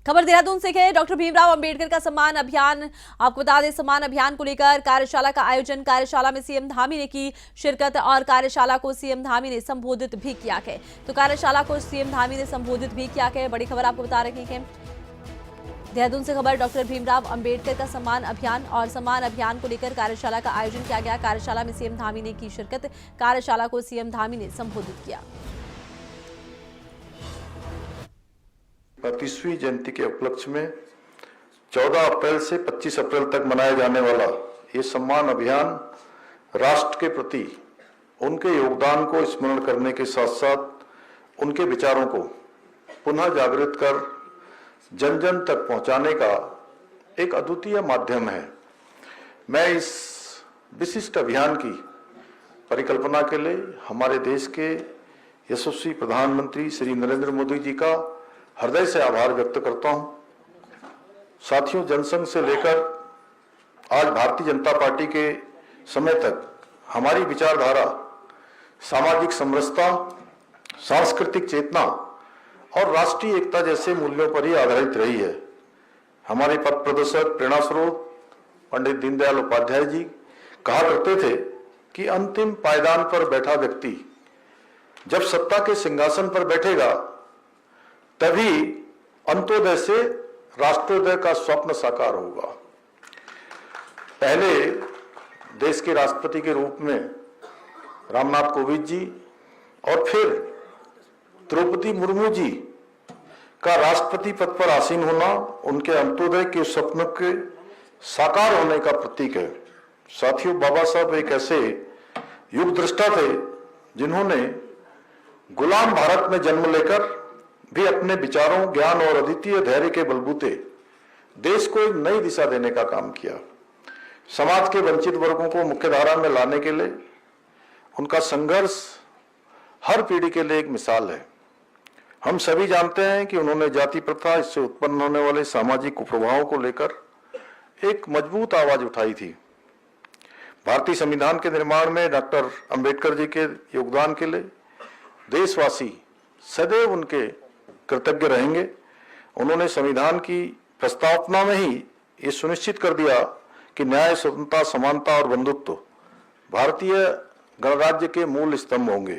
खबर देहरादून से है। डॉक्टर भीमराव अंबेडकर का सम्मान अभियान, आपको बता दें सम्मान अभियान को लेकर कार्यशाला का आयोजन, कार्यशाला में सीएम धामी ने की शिरकत और कार्यशाला को सीएम धामी ने संबोधित भी किया है। तो कार्यशाला को सीएम धामी ने संबोधित भी किया है। बड़ी खबर आपको बता रहे हैं देहरादून से खबर। डॉक्टर भीमराव अंबेडकर का सम्मान अभियान और सम्मान अभियान को लेकर कार्यशाला का आयोजन किया गया। कार्यशाला में सीएम धामी ने की शिरकत, कार्यशाला को सीएम धामी ने संबोधित किया। 35वीं जयंती के उपलक्ष्य में 14 अप्रैल से 25 अप्रैल तक मनाया जाने वाला ये सम्मान अभियान राष्ट्र के प्रति उनके योगदान को स्मरण करने के साथ साथ उनके विचारों को पुनः जागृत कर जन जन तक पहुंचाने का एक अद्वितीय माध्यम है। मैं इस विशिष्ट अभियान की परिकल्पना के लिए हमारे देश के यशस्वी प्रधानमंत्री श्री नरेंद्र मोदी जी का हृदय से आभार व्यक्त करता हूं। साथियों, जनसंघ से लेकर आज भारतीय जनता पार्टी के समय तक हमारी विचारधारा सामाजिक समरसता, सांस्कृतिक चेतना और राष्ट्रीय एकता जैसे मूल्यों पर ही आधारित रही है। हमारे पथ प्रदर्शक प्रेरणा स्रोत पंडित दीनदयाल उपाध्याय जी कहा करते थे कि अंतिम पायदान पर बैठा व्यक्ति जब सत्ता के सिंहासन पर बैठेगा तभी अंत्योदय से राष्ट्रोदय का स्वप्न साकार होगा। पहले देश के राष्ट्रपति के रूप में रामनाथ कोविंद जी और फिर द्रौपदी मुर्मू जी का राष्ट्रपति पद पर आसीन होना उनके अंत्योदय के स्वप्न के साकार होने का प्रतीक है। साथियों, बाबा साहब एक ऐसे युग दृष्टा थे जिन्होंने गुलाम भारत में जन्म लेकर भी अपने विचारों, ज्ञान और अद्वितीय धैर्य के बलबूते देश को एक नई दिशा देने का काम किया। समाज के वंचित वर्गों को मुख्यधारा में लाने के लिए उनका संघर्ष हर पीढ़ी के लिए एक मिसाल है। हम सभी जानते हैं कि उन्होंने जाति प्रथा, इससे उत्पन्न होने वाले सामाजिक कुप्रभावों को लेकर एक मजबूत आवाज उठाई थी। भारतीय संविधान के निर्माण में डॉक्टर अंबेडकर जी के योगदान के लिए देशवासी सदैव उनके कृतज्ञ रहेंगे। उन्होंने संविधान की प्रस्तावना में ही ये सुनिश्चित कर दिया कि न्याय, स्वतंत्रता, समानता और बंधुत्व भारतीय गणराज्य के मूल स्तंभ होंगे।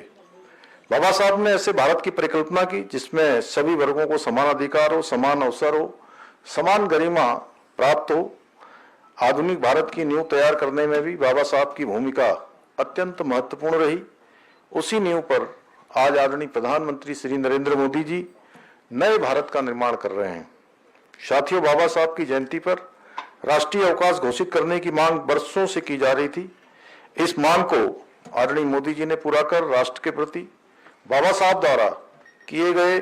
बाबा साहब ने ऐसे भारत की परिकल्पना की जिसमें सभी वर्गों को समान अधिकार हो, समान अवसर हो, समान गरिमा प्राप्त हो। आधुनिक भारत की नींव तैयार करने में भी बाबा साहब की भूमिका अत्यंत महत्वपूर्ण रही। उसी नींव पर आज आदरणीय प्रधानमंत्री श्री नरेंद्र मोदी जी नए भारत का निर्माण कर रहे हैं। साथियों, बाबा साहब की जयंती पर राष्ट्रीय अवकाश घोषित करने की मांग वर्षों से की जा रही थी। इस मांग को आदरणीय मोदी जी ने पूरा कर राष्ट्र के प्रति बाबा साहब द्वारा किए गए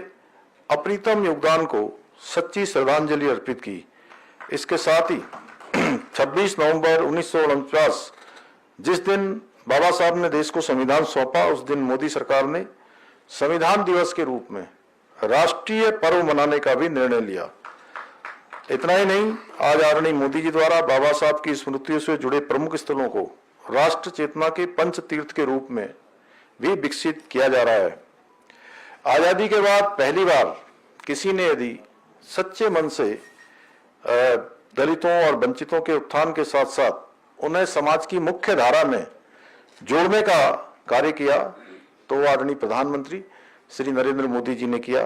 अप्रीतम योगदान को सच्ची श्रद्धांजलि अर्पित की। इसके साथ ही 26 नवंबर 1949 जिस दिन बाबा साहब ने देश को संविधान सौंपा, उस दिन मोदी सरकार ने संविधान दिवस के रूप में राष्ट्रीय पर्व मनाने का भी निर्णय लिया। इतना ही नहीं, आज आदरणीय मोदी जी द्वारा बाबा साहब की स्मृतियों से जुड़े प्रमुख स्थलों को राष्ट्र चेतना के पंच तीर्थ के रूप में भी विकसित किया जा रहा है। आजादी के बाद पहली बार किसी ने यदि सच्चे मन से दलितों और वंचितों के उत्थान के साथ साथ उन्हें समाज की मुख्य धारा में जोड़ने का कार्य किया तो आदरणीय प्रधानमंत्री श्री नरेंद्र मोदी जी ने किया।